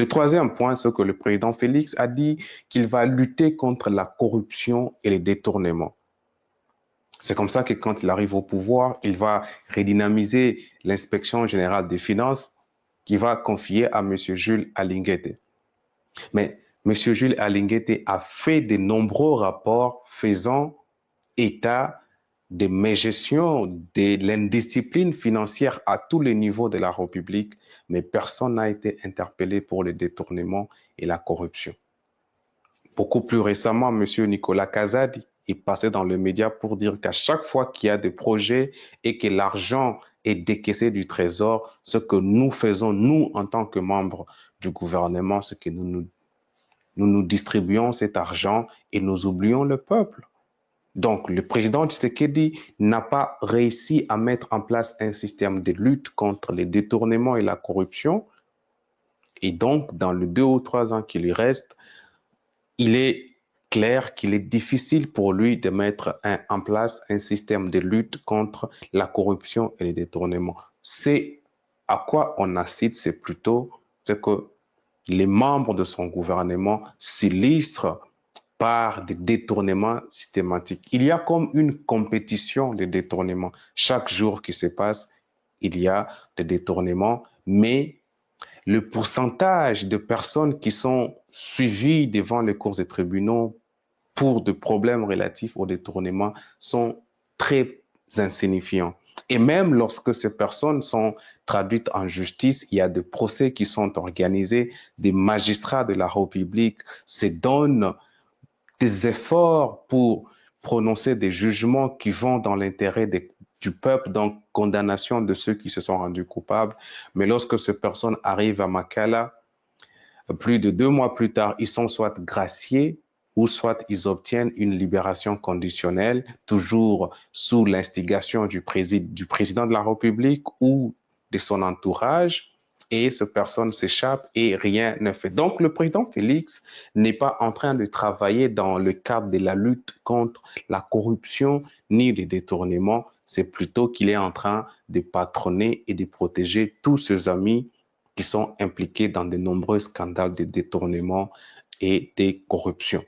Le troisième point, c'est que le président Félix a dit qu'il va lutter contre la corruption et les détournements. C'est comme ça que quand il arrive au pouvoir, il va redynamiser l'inspection générale des finances qui va confier à M. Jules Alinguete. Mais M. Jules Alinguete a fait de nombreux rapports faisant état de mégestion, de l'indiscipline financière à tous les niveaux de la République, mais personne n'a été interpellé pour le détournement et la corruption. Beaucoup plus récemment, M. Nicolas Kazadi est passé dans les médias pour dire qu'à chaque fois qu'il y a des projets et que l'argent est décaissé du Trésor, ce que nous faisons, nous, en tant que membres du gouvernement, c'est que nous distribuons cet argent et nous oublions le peuple. Donc, le président Tshisekedi n'a pas réussi à mettre en place un système de lutte contre les détournements et la corruption. Et donc, dans les 2 ou 3 ans qui lui restent, il est clair qu'il est difficile pour lui de mettre en place un système de lutte contre la corruption et les détournements. C'est à quoi on incite, c'est plutôt que les membres de son gouvernement s'illustrent par des détournements systématiques. Il y a comme une compétition de détournements. Chaque jour qui se passe, il y a des détournements, mais le pourcentage de personnes qui sont suivies devant les cours des tribunaux pour des problèmes relatifs au détournement sont très insignifiants. Et même lorsque ces personnes sont traduites en justice, il y a des procès qui sont organisés, des magistrats de la République se donnent des efforts pour prononcer des jugements qui vont dans l'intérêt du peuple, dans condamnation de ceux qui se sont rendus coupables. Mais lorsque ces personnes arrivent à Makala, plus de 2 mois plus tard, ils sont soit graciés ou soit ils obtiennent une libération conditionnelle, toujours sous l'instigation du président de la République ou de son entourage, et ces personnes s'échappent et rien ne fait. Donc, le président Félix n'est pas en train de travailler dans le cadre de la lutte contre la corruption ni les détournements, c'est plutôt qu'il est en train de patronner et de protéger tous ses amis qui sont impliqués dans de nombreux scandales de détournement et de corruption.